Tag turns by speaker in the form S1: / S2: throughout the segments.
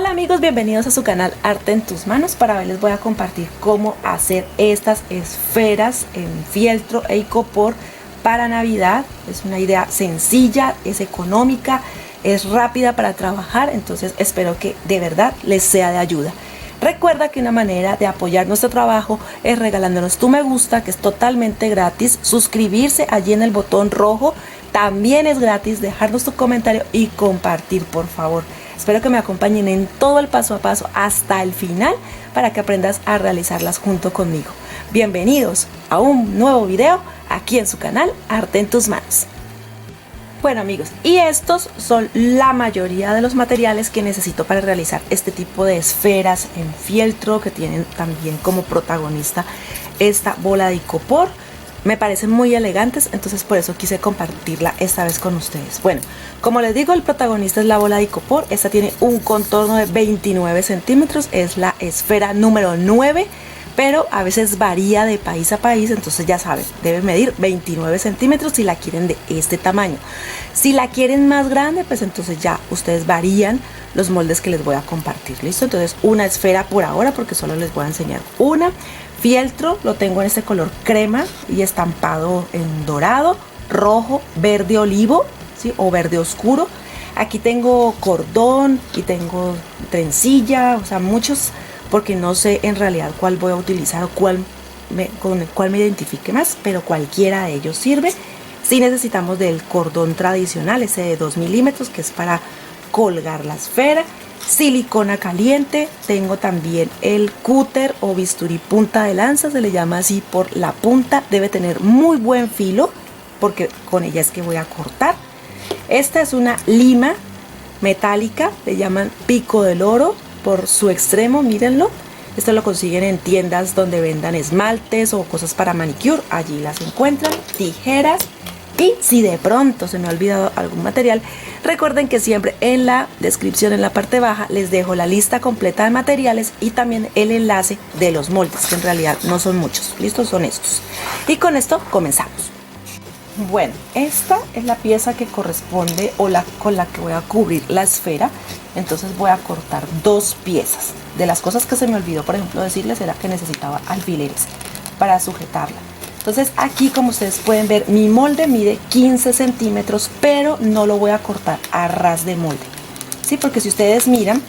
S1: Hola amigos, bienvenidos a su canal Arte en tus manos. Para hoy les voy a compartir cómo hacer estas esferas en fieltro e icopor para Navidad. Es una idea sencilla, es económica, es rápida para trabajar, entonces espero que de verdad les sea de ayuda. Recuerda que una manera de apoyar nuestro trabajo es regalándonos tu me gusta, que es totalmente gratis, suscribirse allí en el botón rojo, también es gratis, dejarnos tu comentario y compartir, por favor. Espero que me acompañen en todo el paso a paso hasta el final para que aprendas a realizarlas junto conmigo. Bienvenidos a un nuevo video aquí en su canal Arte en tus manos. Bueno amigos, y estos son la mayoría de los materiales que necesito para realizar este tipo de esferas en fieltro que tienen también como protagonista esta bola de icopor. Me parecen muy elegantes, entonces por eso quise compartirla esta vez con ustedes. Bueno, como les digo, el protagonista es la bola de icopor. Esta tiene un contorno de 29 centímetros, es la esfera número 9, pero a veces varía de país a país, entonces ya saben, debe medir 29 centímetros si la quieren de este tamaño. Si la quieren más grande, pues entonces ya ustedes varían los moldes que les voy a compartir, ¿listo? Entonces una esfera por ahora porque solo les voy a enseñar una. Fieltro lo tengo en este color crema y estampado en dorado, rojo, verde olivo, ¿sí? O verde oscuro. Aquí tengo cordón y tengo trencilla, o sea, muchos, porque no sé en realidad cuál voy a utilizar o con el cual me identifique más, pero cualquiera de ellos sirve. Sí necesitamos del cordón tradicional, ese de 2 milímetros, que es para colgar la esfera. Silicona caliente, tengo también el cúter o bisturí punta de lanza, se le llama así por la punta, debe tener muy buen filo porque con ella es que voy a cortar. Esta es una lima metálica, le llaman pico del oro por su extremo, mírenlo. Esto lo consiguen en tiendas donde vendan esmaltes o cosas para manicure, allí las encuentran. Tijeras. Y si de pronto se me ha olvidado algún material, recuerden que siempre en la descripción, en la parte baja, les dejo la lista completa de materiales y también el enlace de los moldes, que en realidad no son muchos, listos, son estos. Y con esto comenzamos. Bueno, esta es la pieza que corresponde o con la que voy a cubrir la esfera, entonces voy a cortar dos piezas. De las cosas que se me olvidó, por ejemplo, decirles era que necesitaba alfileres para sujetarla. Entonces aquí, como ustedes pueden ver, mi molde mide 15 centímetros, pero no lo voy a cortar a ras de molde, ¿sí? Porque si ustedes miran,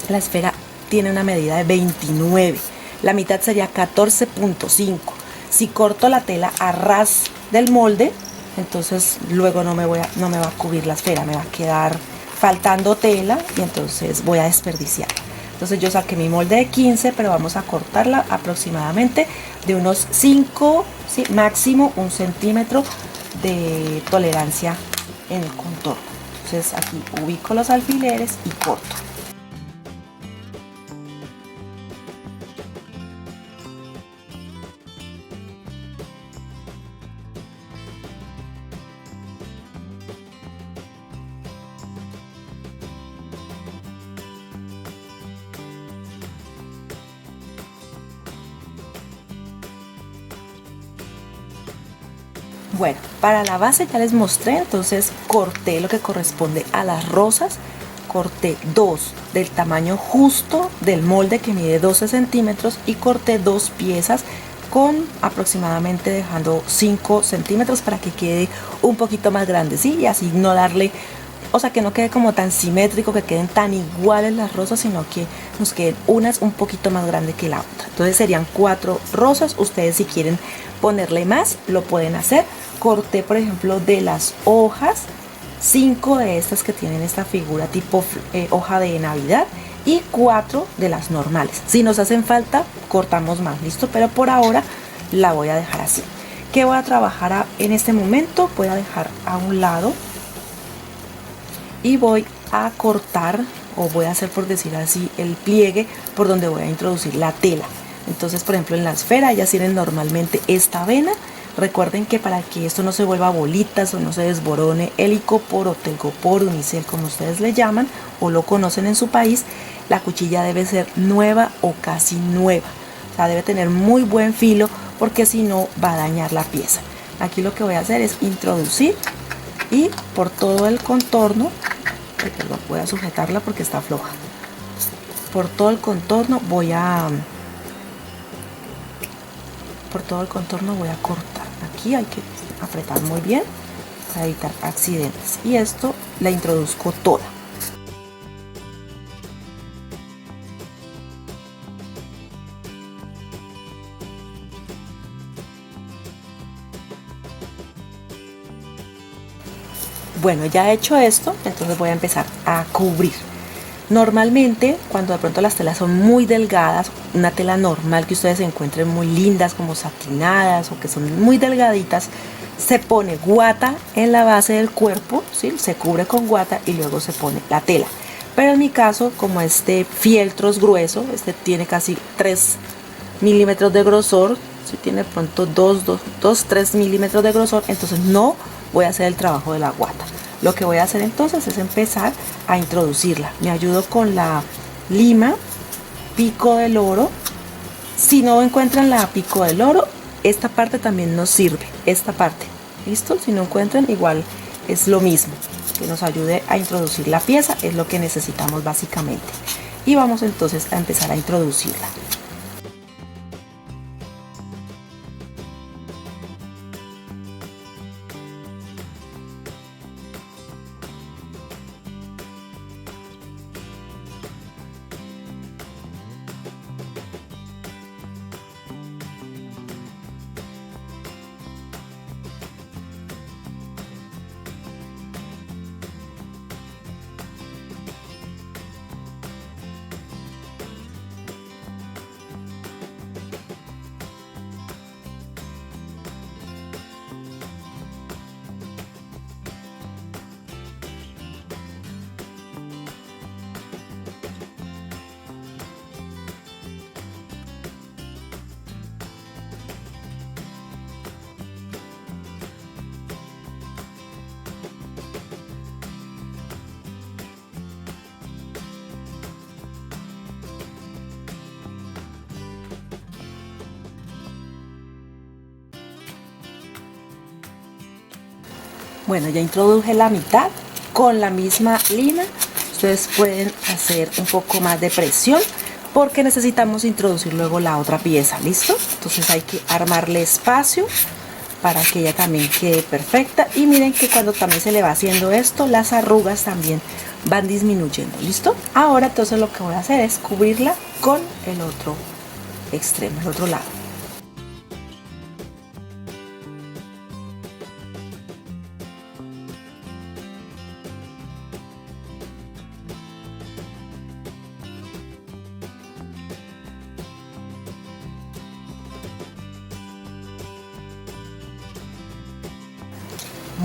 S1: la esfera tiene una medida de 29, la mitad sería 14.5. Si corto la tela a ras del molde, entonces luego no me va a cubrir la esfera, me va a quedar faltando tela y entonces voy a desperdiciarla. Entonces yo saqué mi molde de 15, pero vamos a cortarla aproximadamente de unos 5, ¿sí? Máximo 1 centímetro de tolerancia en el contorno. Entonces aquí ubico los alfileres y corto. Bueno, para la base ya les mostré, entonces corté lo que corresponde a las rosas, corté 2 del tamaño justo del molde que mide 12 centímetros y corté 2 piezas con aproximadamente dejando 5 centímetros para que quede un poquito más grande, ¿sí? Y así no darle, o sea, que no quede como tan simétrico, que queden tan iguales las rosas, sino que nos queden unas un poquito más grande que la otra. Entonces serían 4 rosas, ustedes si quieren ponerle más lo pueden hacer. Corté, por ejemplo, de las hojas 5 de estas que tienen esta figura tipo hoja de Navidad y 4 de las normales. Si nos hacen falta cortamos más, listo, pero por ahora la voy a dejar así. ¿Qué voy a trabajar en este momento? Voy a dejar a un lado y voy a cortar, o voy a hacer, por decir así, el pliegue por donde voy a introducir la tela. Entonces, por ejemplo, en la esfera ellas tienen normalmente esta vena. Recuerden que para que esto no se vuelva bolitas o no se desborone el icopor o telgopor, unicel, como ustedes le llaman o lo conocen en su país, la cuchilla debe ser nueva o casi nueva. O sea, debe tener muy buen filo porque si no va a dañar la pieza. Aquí lo que voy a hacer es introducir y por todo el contorno, perdón, voy a sujetarla porque está floja. por todo el contorno voy a cortar. Aquí hay que apretar muy bien para evitar accidentes, y esto la introduzco toda. Bueno, ya he hecho esto, entonces voy a empezar a cubrir. Normalmente, cuando de pronto las telas son muy delgadas, una tela normal que ustedes encuentren muy lindas, como satinadas o que son muy delgaditas, se pone guata en la base del cuerpo, ¿sí? Se cubre con guata y luego se pone la tela. Pero en mi caso, como este fieltro es grueso, este tiene casi 3 milímetros de grosor, si tiene pronto 3 milímetros de grosor, entonces no voy a hacer el trabajo de la guata. Lo que voy a hacer entonces es empezar a introducirla. Me ayudo con la lima pico del oro. Si no encuentran la pico del oro, esta parte también nos sirve, esta parte, ¿listo? Si no encuentran, igual es lo mismo, que nos ayude a introducir la pieza, es lo que necesitamos básicamente. Y vamos entonces a empezar a introducirla. Bueno, ya introduje la mitad con la misma lima. Ustedes pueden hacer un poco más de presión porque necesitamos introducir luego la otra pieza, ¿listo? Entonces hay que armarle espacio para que ella también quede perfecta. Y miren que cuando también se le va haciendo esto, las arrugas también van disminuyendo, ¿listo? Ahora entonces lo que voy a hacer es cubrirla con el otro extremo, el otro lado.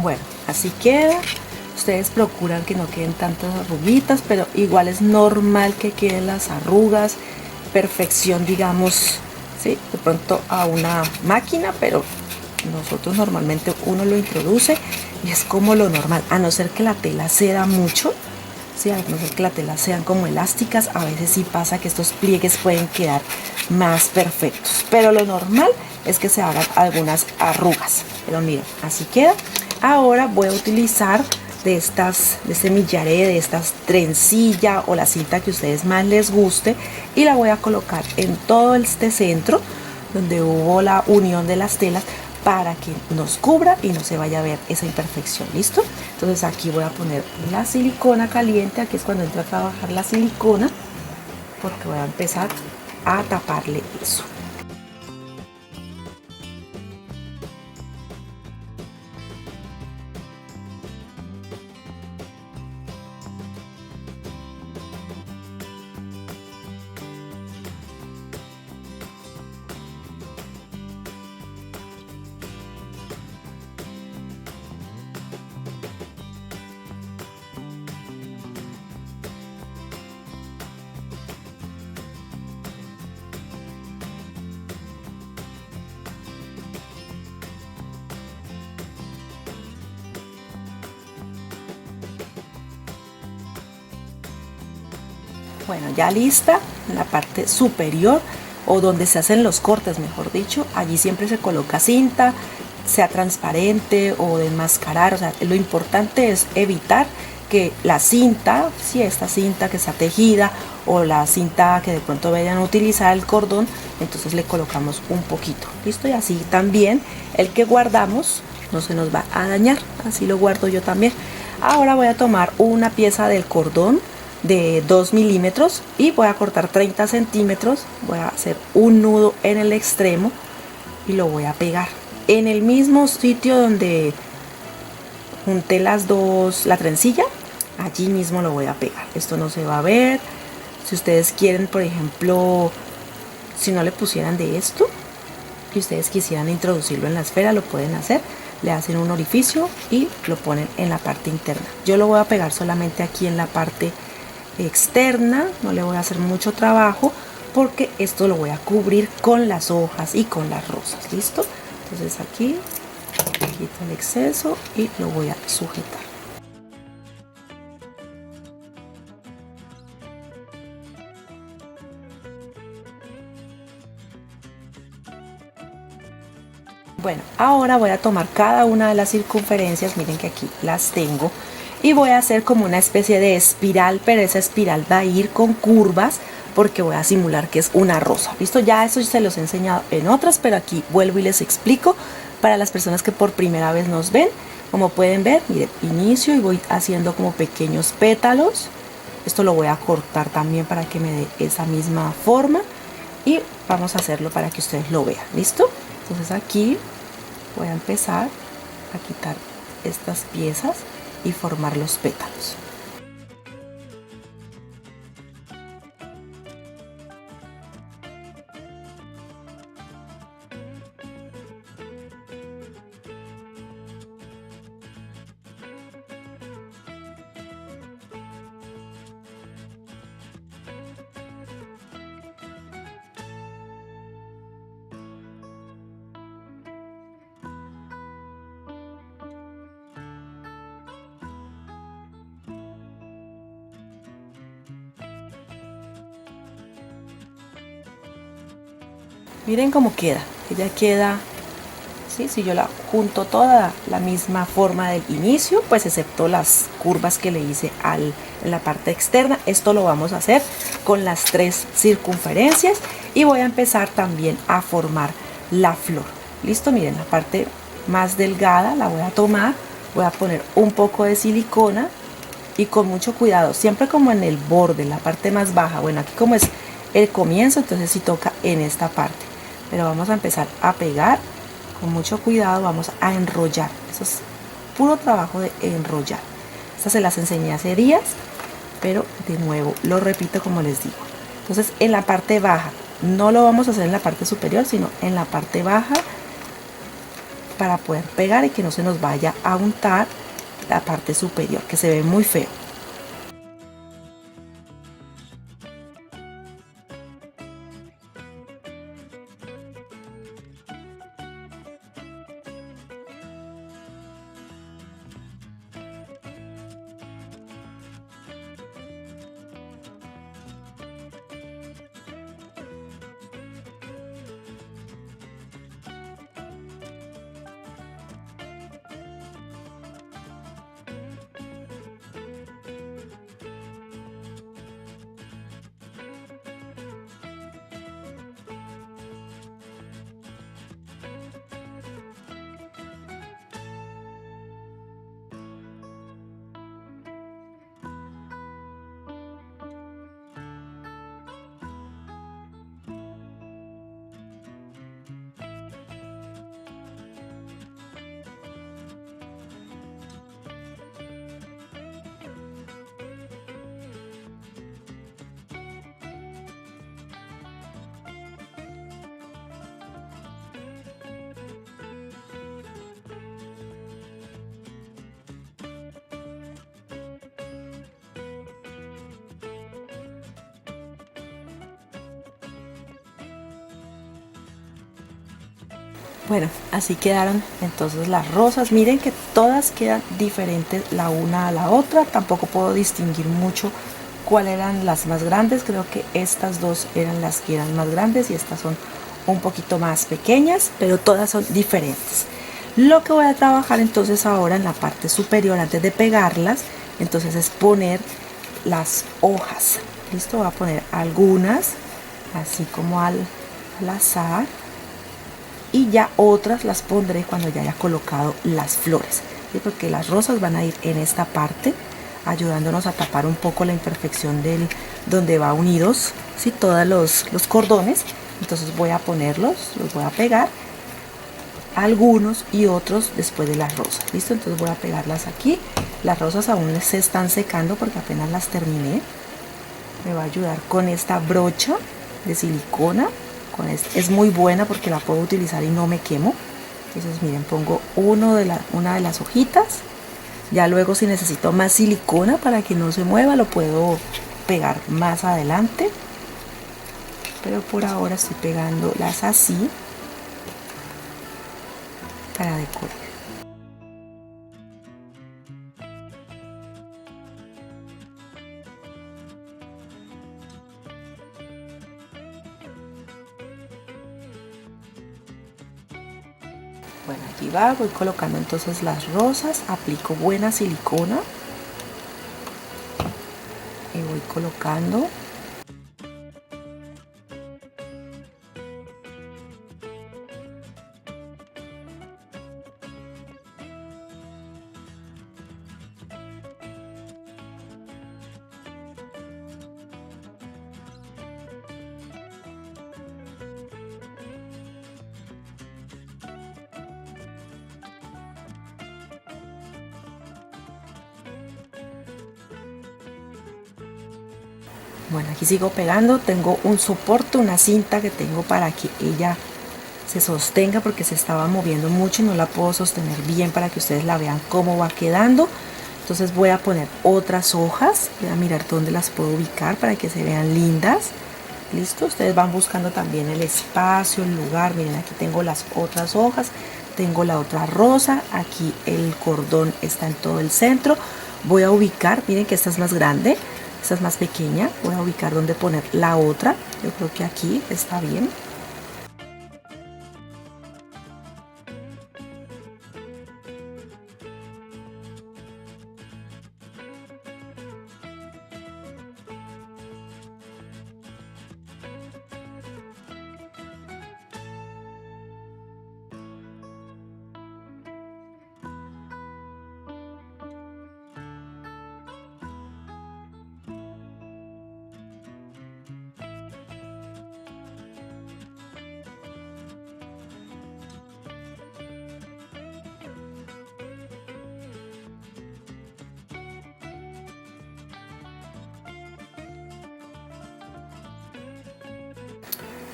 S1: Bueno, así queda. Ustedes procuran que no queden tantas arruguitas, pero igual es normal que queden las arrugas. Perfección, digamos, ¿sí? De pronto a una máquina, pero nosotros normalmente uno lo introduce y es como lo normal, a no ser que la tela ceda mucho, ¿sí? A no ser que la tela sean como elásticas, a veces sí pasa que estos pliegues pueden quedar más perfectos, pero lo normal es que se hagan algunas arrugas. Pero miren, así queda. Ahora voy a utilizar de este millaré, de estas trencilla o la cinta que a ustedes más les guste, y la voy a colocar en todo este centro donde hubo la unión de las telas para que nos cubra y no se vaya a ver esa imperfección, ¿listo? Entonces aquí voy a poner la silicona caliente, aquí es cuando entra a trabajar la silicona, porque voy a empezar a taparle eso. Bueno, ya lista en la parte superior o donde se hacen los cortes, mejor dicho, allí siempre se coloca cinta, sea transparente o de enmascarar. O sea, lo importante es evitar que la cinta, si esta cinta que está tejida o la cinta que de pronto vayan a utilizar el cordón, entonces le colocamos un poquito, listo, y así también el que guardamos no se nos va a dañar, así lo guardo yo también. Ahora voy a tomar una pieza del cordón de 2 milímetros y voy a cortar 30 centímetros, voy a hacer un nudo en el extremo y lo voy a pegar en el mismo sitio donde junté las dos, la trencilla, allí mismo lo voy a pegar. Esto no se va a ver. Si ustedes quieren, por ejemplo, si no le pusieran de esto y ustedes quisieran introducirlo en la esfera, lo pueden hacer. Le hacen un orificio y lo ponen en la parte interna. Yo lo voy a pegar solamente aquí en la parte externa, no le voy a hacer mucho trabajo porque esto lo voy a cubrir con las hojas y con las rosas, ¿listo? Entonces aquí quito el exceso y lo voy a sujetar. Bueno, ahora voy a tomar cada una de las circunferencias, miren que aquí las tengo, y voy a hacer como una especie de espiral, pero esa espiral va a ir con curvas porque voy a simular que es una rosa, ¿listo? Ya eso se los he enseñado en otras, pero aquí vuelvo y les explico para las personas que por primera vez nos ven. Como pueden ver, miren, inicio y voy haciendo como pequeños pétalos. Esto lo voy a cortar también para que me dé esa misma forma y vamos a hacerlo para que ustedes lo vean, ¿listo? Entonces aquí voy a empezar a quitar estas piezas y formar los pétalos. Miren cómo queda, ella queda, ¿sí? Si yo la junto toda la misma forma del inicio, pues excepto las curvas que le hice en la parte externa. Esto lo vamos a hacer con las 3 circunferencias y voy a empezar también a formar la flor. Listo, miren, la parte más delgada la voy a tomar, voy a poner un poco de silicona y con mucho cuidado, siempre como en el borde, la parte más baja. Bueno, aquí como es el comienzo, entonces sí toca en esta parte. Pero vamos a empezar a pegar con mucho cuidado, vamos a enrollar. Eso es puro trabajo de enrollar. Estas se las enseñé hace días, pero de nuevo lo repito como les digo. Entonces en la parte baja, no lo vamos a hacer en la parte superior, sino en la parte baja para poder pegar y que no se nos vaya a untar la parte superior, que se ve muy feo. Bueno, así quedaron entonces las rosas. Miren que todas quedan diferentes la una a la otra. Tampoco puedo distinguir mucho cuáles eran las más grandes. Creo que estas dos eran las que eran más grandes y estas son un poquito más pequeñas, pero todas son diferentes. Lo que voy a trabajar entonces ahora en la parte superior, antes de pegarlas, Entonces es poner las hojas. Listo, voy a poner algunas así como al azar, y ya otras las pondré cuando ya haya colocado las flores, ¿sí? Porque las rosas van a ir en esta parte ayudándonos a tapar un poco la imperfección del donde va unidos, ¿sí? Todos los cordones. Entonces voy a ponerlos, los voy a pegar, algunos y otros después de las rosas. Listo, entonces voy a pegarlas aquí. Las rosas aún se están secando porque apenas las terminé. Me va a ayudar con esta brocha de silicona. Es muy buena porque la puedo utilizar y no me quemo. Entonces miren, pongo una de las hojitas. Ya luego, si necesito más silicona para que no se mueva, lo puedo pegar más adelante, pero por ahora estoy pegándolas así para decorar. Bueno, aquí va, voy colocando entonces las rosas, aplico buena silicona y voy colocando. Bueno, aquí sigo pegando, tengo un soporte, una cinta que tengo para que ella se sostenga porque se estaba moviendo mucho y no la puedo sostener bien para que ustedes la vean cómo va quedando. Entonces voy a poner otras hojas, voy a mirar dónde las puedo ubicar para que se vean lindas. Listo, ustedes van buscando también el espacio, el lugar. Miren, aquí tengo las otras hojas, tengo la otra rosa, aquí el cordón está en todo el centro. Voy a ubicar, miren que esta es más grande, esta es más pequeña, voy a ubicar dónde poner la otra. Yo creo que aquí está bien.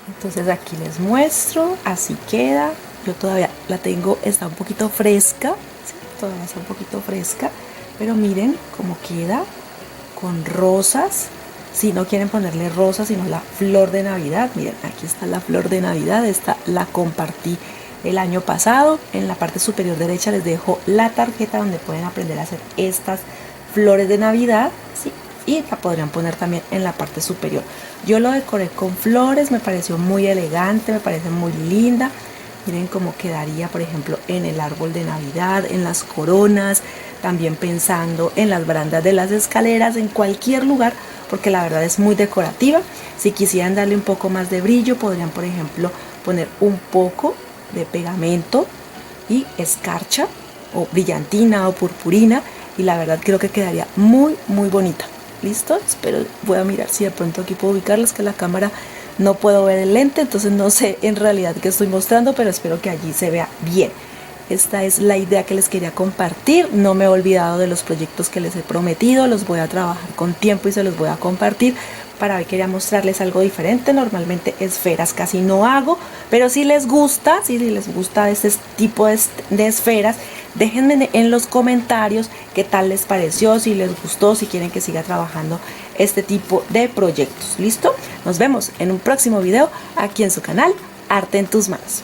S1: Entonces aquí les muestro, así queda. Yo todavía la tengo, está un poquito fresca, ¿sí? Todavía está un poquito fresca, pero miren cómo queda con rosas. Si no quieren ponerle rosas, sino la flor de Navidad, miren, aquí está la flor de Navidad. Esta la compartí el año pasado. En la parte superior derecha les dejo la tarjeta donde pueden aprender a hacer estas flores de Navidad, ¿sí? Y la podrían poner también en la parte superior. Yo lo decoré con flores, me pareció muy elegante, me parece muy linda. Miren cómo quedaría, por ejemplo, en el árbol de Navidad, en las coronas, también pensando en las barandas de las escaleras, en cualquier lugar, porque la verdad es muy decorativa. Si quisieran darle un poco más de brillo, podrían, por ejemplo, poner un poco de pegamento y escarcha, o brillantina o purpurina, y la verdad creo que quedaría muy bonita. ¿Listo? Espero, voy a mirar si de pronto aquí puedo ubicarlas, que la cámara no puedo ver el lente, entonces no sé en realidad qué estoy mostrando, pero espero que allí se vea bien. Esta es la idea que les quería compartir. No me he olvidado de los proyectos que les he prometido, los voy a trabajar con tiempo y se los voy a compartir. Para hoy quería mostrarles algo diferente. Normalmente esferas casi no hago, pero si les gusta, si les gusta este tipo de esferas, déjenme en los comentarios qué tal les pareció, si les gustó, si quieren que siga trabajando este tipo de proyectos. ¿Listo? Nos vemos en un próximo video aquí en su canal Arte en tus Manos.